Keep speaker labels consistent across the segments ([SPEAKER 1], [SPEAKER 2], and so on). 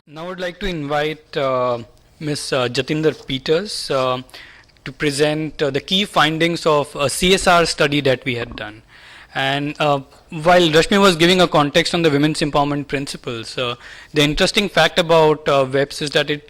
[SPEAKER 1] Now I'd like to invite Ms. Jatinder Peters to present the key findings of a CSR study that we had done. And while Rashmi was giving a context on the women's empowerment principles, the interesting fact about WEPS is that it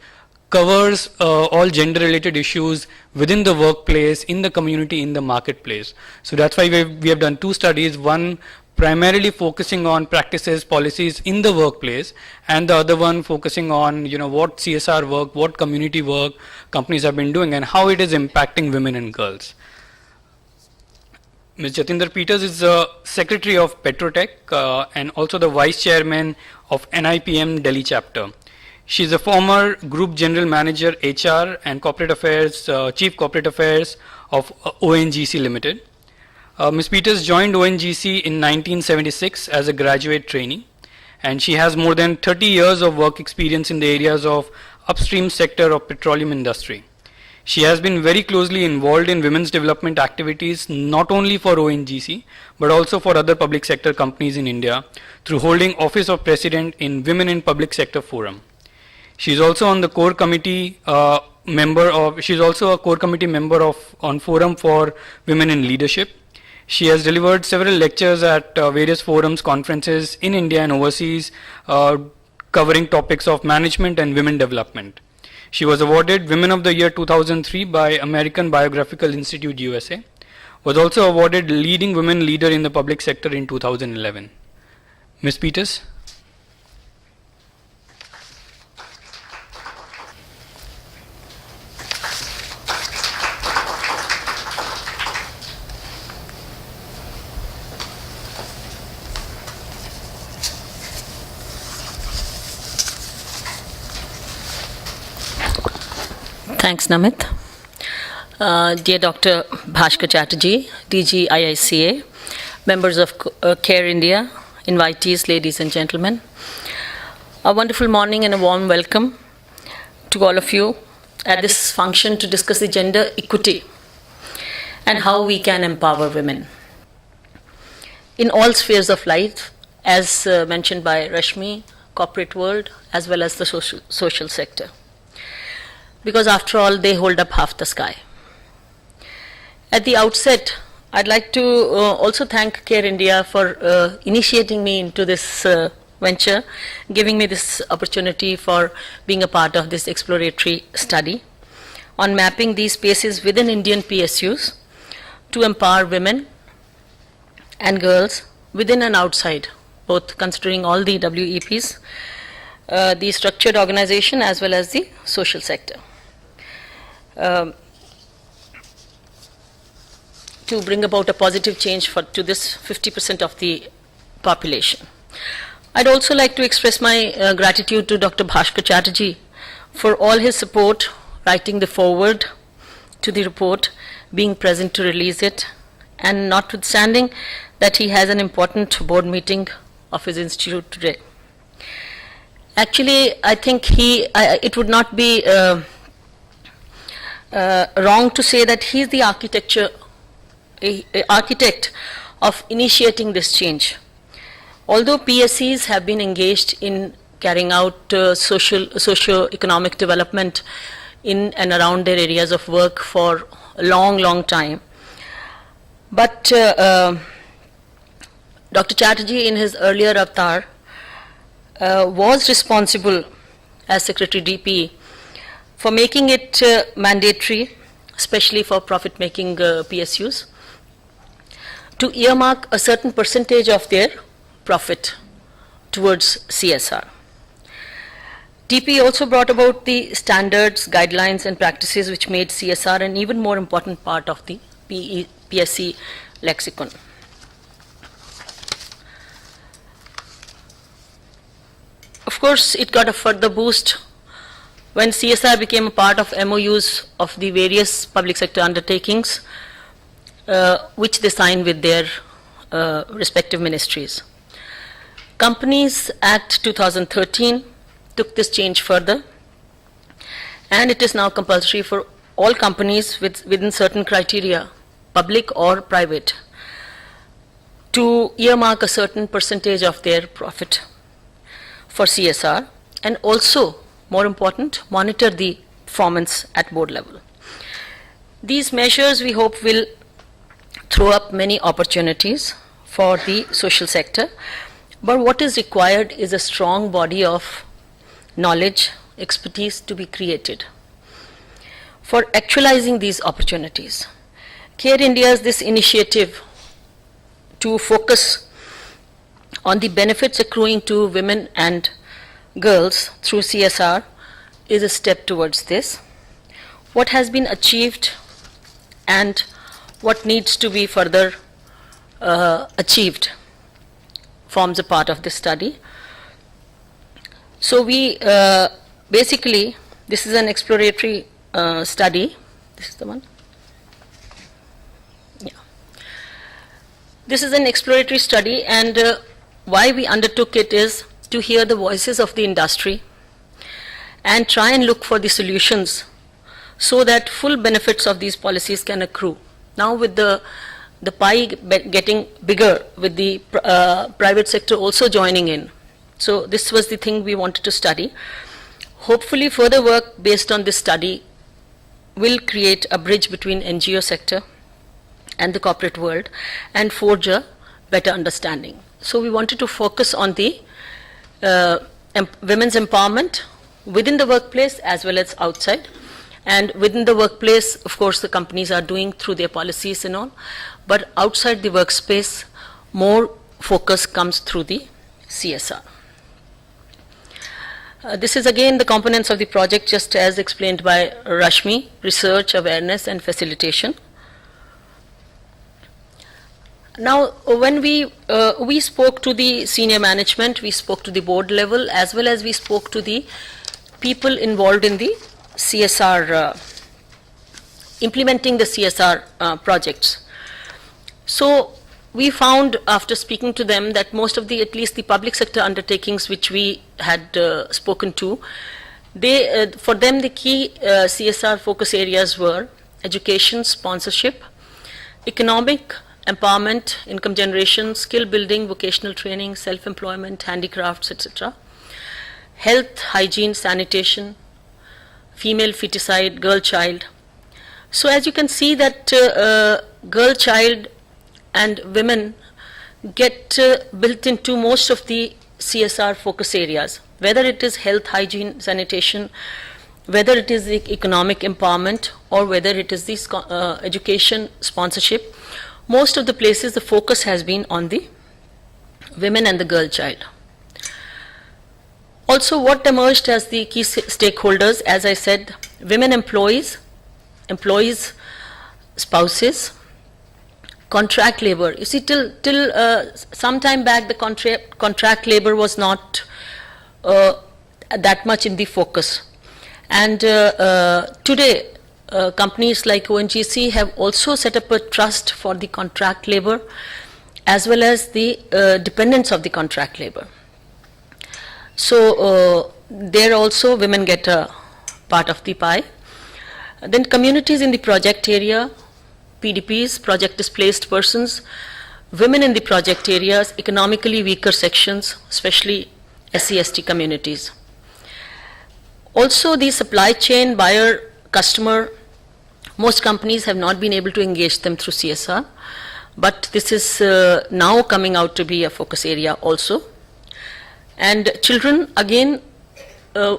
[SPEAKER 1] covers all gender-related issues within the workplace, in the community, in the marketplace. So that's why we have done two studies, one primarily focusing on practices, policies in the workplace, and the other one focusing on what CSR work, what community work companies have been doing, and how it is impacting women and girls. Ms. Jatinder Peters is the Secretary of Petrotech and also the Vice Chairman of NIPM Delhi Chapter. She is a former Group General Manager HR and Corporate Affairs, Chief Corporate Affairs of ONGC Limited. Ms. Peters joined ONGC in 1976 as a graduate trainee, and she has more than 30 years of work experience in the areas of upstream sector of petroleum industry. She has been very closely involved in women's development activities, not only for ONGC, but also for other public sector companies in India, through holding Office of President in Women in Public Sector Forum. She is also on the core committee member on Forum for Women in Leadership. She has delivered several lectures at various forums, conferences in India and overseas, covering topics of management and women development. She was awarded Women of the Year 2003 by American Biographical Institute USA. Was also awarded Leading Women Leader in the Public Sector in 2011. Ms. Peters.
[SPEAKER 2] Thanks, Namit. Dear Dr. Bhaskar Chatterjee, DG IICA, members of CARE India, invitees, ladies and gentlemen, a wonderful morning and a warm welcome to all of you at this function to discuss the gender equity and how we can empower women in all spheres of life, as mentioned by Rashmi, corporate world, as well as the social sector. Because after all, they hold up half the sky. At the outset, I'd like to also thank CARE India for initiating me into this venture, giving me this opportunity for being a part of this exploratory study on mapping these spaces within Indian PSUs to empower women and girls within and outside, both considering all the WEPs, the structured organization as well as the social sector. To bring about a positive change to this 50% of the population. I'd also like to express my gratitude to Dr. Bhaskar Chatterjee for all his support, writing the foreword to the report, being present to release it, and notwithstanding that he has an important board meeting of his institute today. Actually, I think it would not be wrong to say that he is the architect of initiating this change. Although PSCs have been engaged in carrying out socio-economic development in and around their areas of work for a long time, but Dr. Chatterjee in his earlier avatar was responsible as Secretary DP for making it mandatory, especially for profit-making PSUs, to earmark a certain percentage of their profit towards CSR. DP also brought about the standards, guidelines, and practices which made CSR an even more important part of the PSC lexicon. Of course, it got a further boost when CSR became a part of MOUs of the various public sector undertakings which they signed with their respective ministries. Companies Act 2013 took this change further, and it is now compulsory for all companies within certain criteria, public or private, to earmark a certain percentage of their profit for CSR and also, more important, monitor the performance at board level. These measures, we hope, will throw up many opportunities for the social sector, but what is required is a strong body of knowledge, expertise to be created for actualizing these opportunities. Care India's this initiative to focus on the benefits accruing to women and girls through CSR is a step towards this. What has been achieved and what needs to be further achieved forms a part of this study. So we basically, this is an exploratory study. This is the one. Yeah. This is an exploratory study, and why we undertook it is to hear the voices of the industry and try and look for the solutions so that full benefits of these policies can accrue. Now with the pie getting bigger, with the private sector also joining in. So this was the thing we wanted to study. Hopefully further work based on this study will create a bridge between NGO sector and the corporate world and forge a better understanding. So we wanted to focus on the women's empowerment within the workplace as well as outside. And within the workplace, of course, the companies are doing through their policies and all, but outside the workspace, more focus comes through the CSR. This is again the components of the project, just as explained by Rashmi: research, awareness, and facilitation. Now, when we spoke to the senior management, we spoke to the board level, as well as we spoke to the people involved in the CSR, implementing the CSR projects. So we found, after speaking to them, that most of the, at least the public sector undertakings which we had spoken to, they, for them the key CSR focus areas were education, sponsorship, economic empowerment, income generation, skill building, vocational training, self-employment, handicrafts, etc. Health, hygiene, sanitation, female feticide, girl child. So as you can see that girl child and women get built into most of the CSR focus areas, whether it is health, hygiene, sanitation, whether it is the economic empowerment, or whether it is the education, sponsorship. Most of the places the focus has been on the women and the girl child. Also, what emerged as the key stakeholders, as I said, women employees, spouses, contract labor. You see, till some time back, the contract labor was not that much in the focus. And today, companies like ONGC have also set up a trust for the contract labor, as well as the dependents of the contract labor. So there also women get a part of the pie. Then communities in the project area, PDPs, project displaced persons, women in the project areas, economically weaker sections, especially SC/ST communities. Also the supply chain, buyer, customer, most companies have not been able to engage them through CSR, but this is now coming out to be a focus area also. And children, again,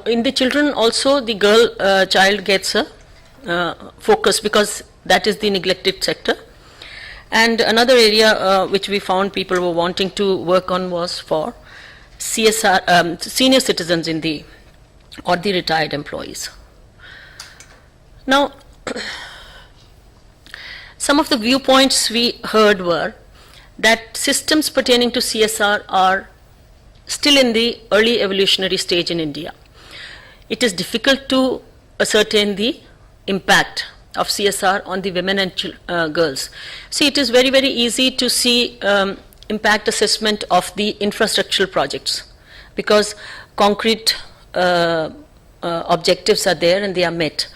[SPEAKER 2] in the children also the girl child gets a focus, because that is the neglected sector. And another area which we found people were wanting to work on was for CSR, senior citizens in the, or the retired employees. Now, some of the viewpoints we heard were that systems pertaining to CSR are still in the early evolutionary stage in India. It is difficult to ascertain the impact of CSR on the women and girls. See, it is very, very easy to see impact assessment of the infrastructural projects, because concrete objectives are there and they are met.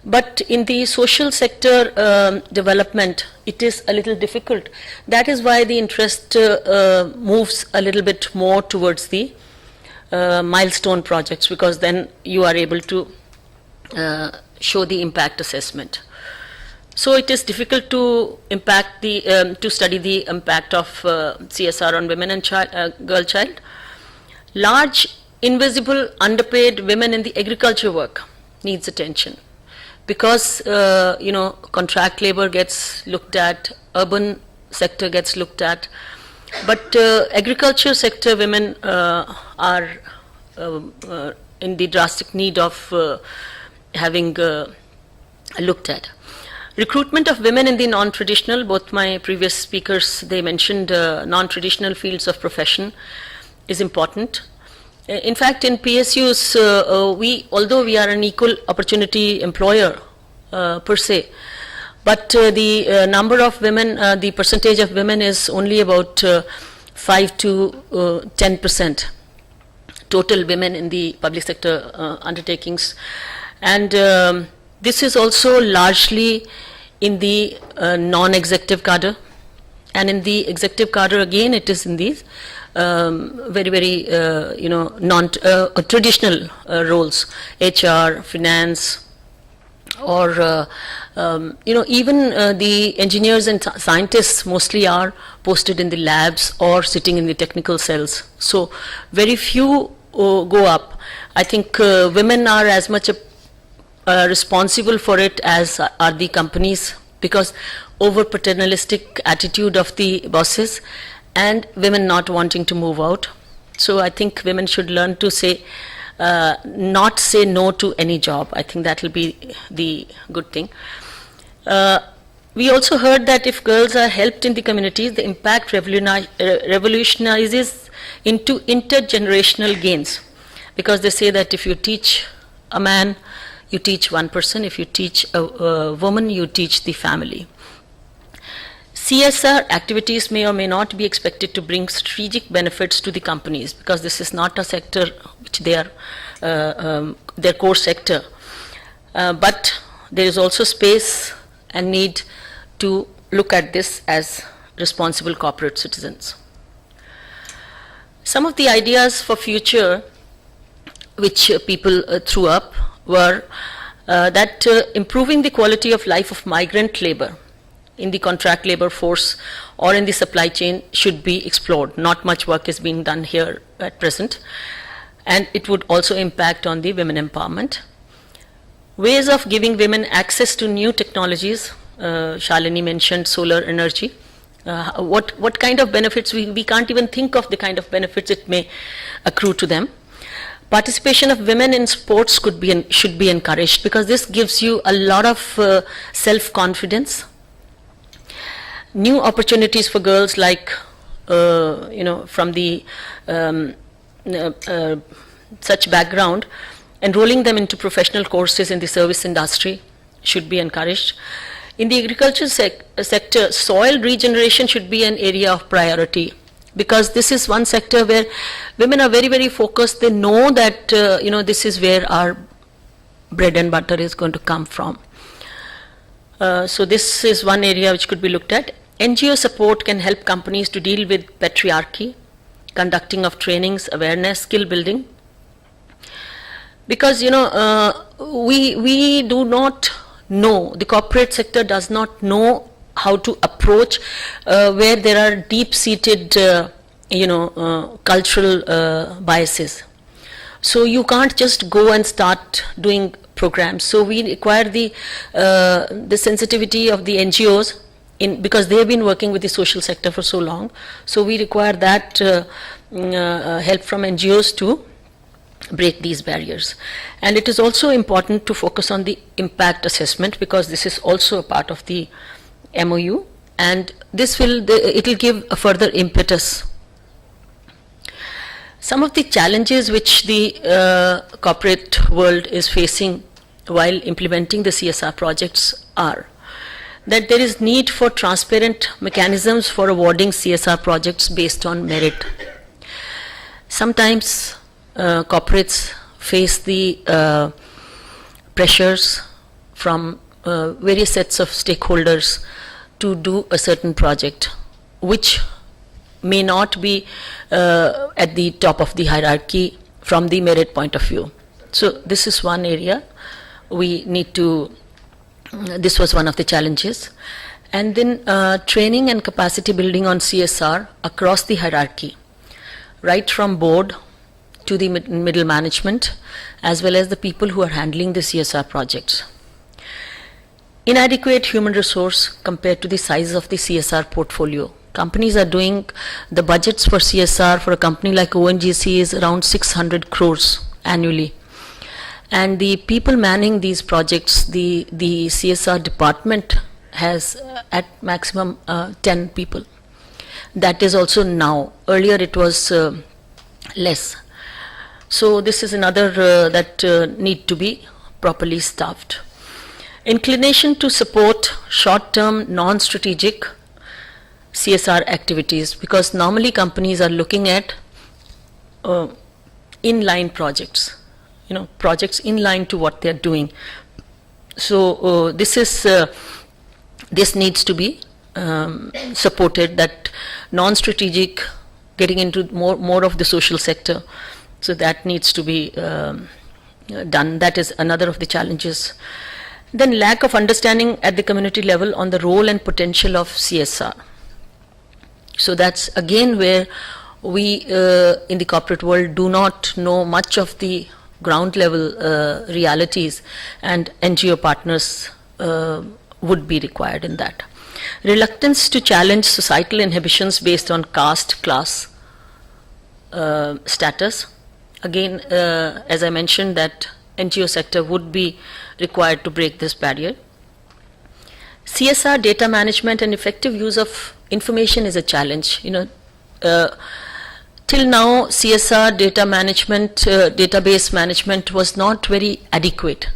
[SPEAKER 2] But in the social sector development, it is a little difficult. That is why the interest moves a little bit more towards the milestone projects, because then you are able to show the impact assessment. So it is difficult to to study the impact of CSR on women and girl child. Large, invisible, underpaid women in the agriculture work needs attention, because contract labor gets looked at, urban sector gets looked at, but agriculture sector women are in the drastic need of having looked at. Recruitment of women in the non-traditional, both my previous speakers, they mentioned non-traditional fields of profession is important. In fact, in PSUs, although we are an equal opportunity employer per se, but the number of women, the percentage of women is only about 5 to 10% total women in the public sector undertakings. And this is also largely in the non-executive cadre, and in the executive cadre again it is in these very non-traditional roles, HR, finance, or even the engineers and scientists mostly are posted in the labs or sitting in the technical cells. So very few go up. I think women are as much responsible for it as are the companies, because over paternalistic attitude of the bosses and women not wanting to move out. So I think women should learn to not say no to any job. I think that will be the good thing. We also heard that if girls are helped in the communities, the impact revolutionizes into intergenerational gains, because they say that if you teach a man, you teach one person. If you teach a woman, you teach the family. CSR activities may or may not be expected to bring strategic benefits to the companies, because this is not a sector which they are their core sector. But there is also space and need to look at this as responsible corporate citizens. Some of the ideas for future which people threw up were that improving the quality of life of migrant labor in the contract labor force or in the supply chain should be explored. Not much work is being done here at present, and it would also impact on the women empowerment. Ways of giving women access to new technologies. Shalini mentioned solar energy. What kind of benefits? We can't even think of the kind of benefits it may accrue to them. Participation of women in sports should be encouraged, because this gives you a lot of self-confidence. New opportunities for girls, like from the such background, enrolling them into professional courses in the service industry should be encouraged. In the agriculture sector, soil regeneration should be an area of priority, because this is one sector where women are very, very focused. They know that this is where our bread and butter is going to come from. So this is one area which could be looked at. NGO support can help companies to deal with patriarchy, conducting of trainings, awareness, skill building. Because we do not know, the corporate sector does not know how to approach where there are deep-seated cultural biases. So you can't just go and start doing programs. So we require the sensitivity of the NGOs, because they have been working with the social sector for so long. So we require that help from NGOs to break these barriers. And it is also important to focus on the impact assessment, because this is also a part of the MOU, and this will give a further impetus. Some of the challenges which the corporate world is facing while implementing the CSR projects are that there is need for transparent mechanisms for awarding CSR projects based on merit. Sometimes corporates face the pressures from various sets of stakeholders to do a certain project, which may not be at the top of the hierarchy from the merit point of view. So this is one area we need to, this was one of the challenges. And then training and capacity building on CSR across the hierarchy, right from board to the middle management, as well as the people who are handling the CSR projects. Inadequate human resource compared to the size of the CSR portfolio. Companies are doing, the budgets for CSR for a company like ONGC is around 600 crores annually. And the people manning these projects, the CSR department has at maximum 10 people. That is also now. Earlier it was less. So this is another that need to be properly staffed. Inclination to support short-term, non-strategic CSR activities, because normally companies are looking at inline projects, projects inline to what they're doing. So this needs to be supported, that non-strategic, getting into more of the social sector. So that needs to be done. That is another of the challenges. Then lack of understanding at the community level on the role and potential of CSR. So that's again where we in the corporate world do not know much of the ground level realities, and NGO partners would be required in that. Reluctance to challenge societal inhibitions based on caste, class, status. Again, as I mentioned, that NGO sector would be required to break this barrier. CSR data management and effective use of information is a challenge. Till now, CSR data management, database management was not very adequate.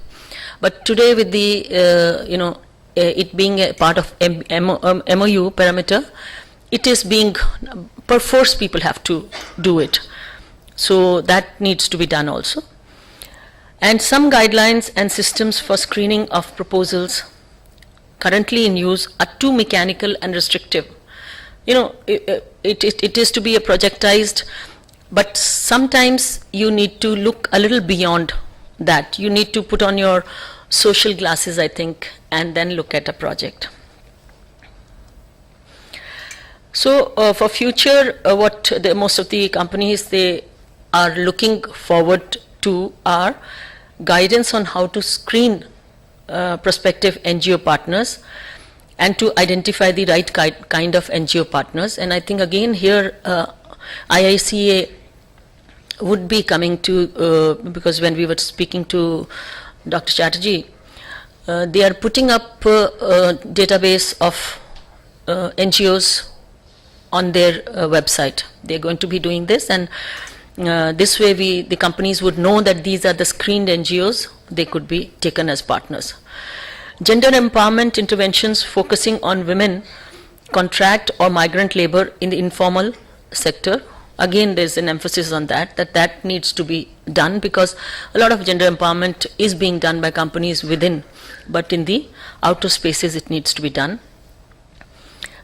[SPEAKER 2] But today, with the it being a part of MOU parameter, it is being perforce people have to do it. So that needs to be done also. And some guidelines and systems for screening of proposals currently in use are too mechanical and restrictive. It is to be a projectized, but sometimes you need to look a little beyond that. You need to put on your social glasses, I think, and then look at a project. So for future, what most of the companies, they are looking forward to are guidance on how to screen prospective NGO partners and to identify the right kind of NGO partners. And I think again here IICA would be coming to, because when we were speaking to Dr. Chatterjee, they are putting up a database of NGOs on their website. They're going to be doing this, and this way the companies would know that these are the screened NGOs. They could be taken as partners. Gender empowerment interventions focusing on women, contract or migrant labor in the informal sector. Again, there's an emphasis on that needs to be done, because a lot of gender empowerment is being done by companies within, but in the outer spaces it needs to be done.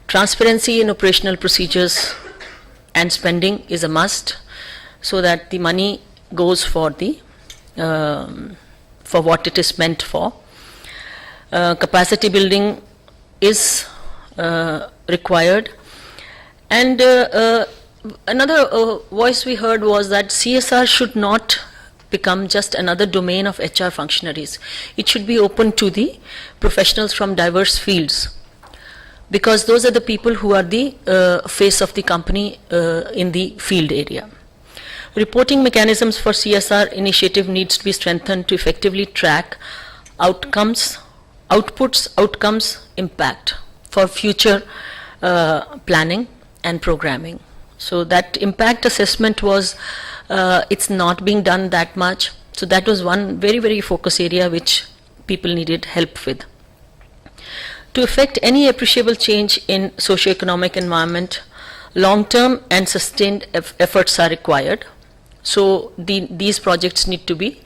[SPEAKER 2] Transparency in operational procedures and spending is a must, so that the money goes for the for what it is meant for. Capacity building is required, and another voice we heard was that CSR should not become just another domain of HR functionaries. It should be open to the professionals from diverse fields, because those are the people who are the face of the company in the field area. Reporting mechanisms for CSR initiative needs to be strengthened to effectively track outcomes, outputs, outcomes, impact for future planning and programming. So that impact assessment was, it's not being done that much. So that was one very, very focus area which people needed help with. To effect any appreciable change in socio-economic environment, long-term and sustained efforts are required. So these projects need to be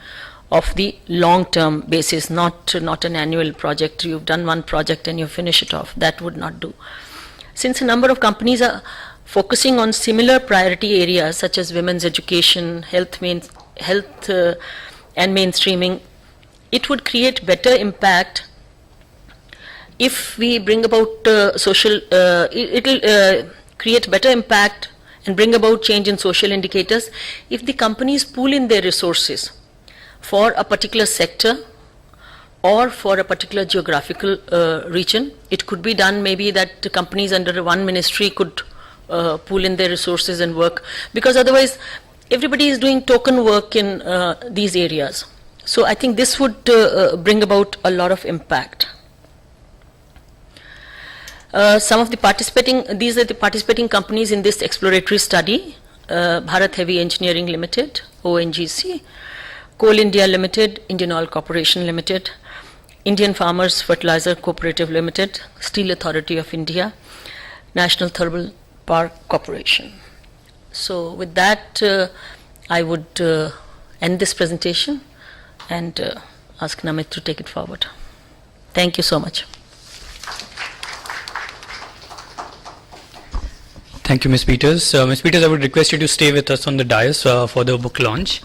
[SPEAKER 2] of the long-term basis, not an annual project. You've done one project and you finish it off. That would not do. Since a number of companies are focusing on similar priority areas such as women's education, health health and mainstreaming, it would create better impact if we bring about it will create better impact and bring about change in social indicators if the companies pool in their resources for a particular sector or for a particular geographical region. It could be done maybe that the companies under one ministry could pool in their resources and work, because otherwise everybody is doing token work in these areas. So I think this would bring about a lot of impact. Some of the these are the participating companies in this exploratory study: Bharat Heavy Engineering Limited, ONGC, Coal India Limited, Indian Oil Corporation Limited, Indian Farmers Fertilizer Cooperative Limited, Steel Authority of India, National Thermal Power Corporation. So with that, I would end this presentation and ask Namit to take it forward. Thank you so much.
[SPEAKER 1] Thank you, Ms. Peters. Ms. Peters, I would request you to stay with us on the dais for the book launch.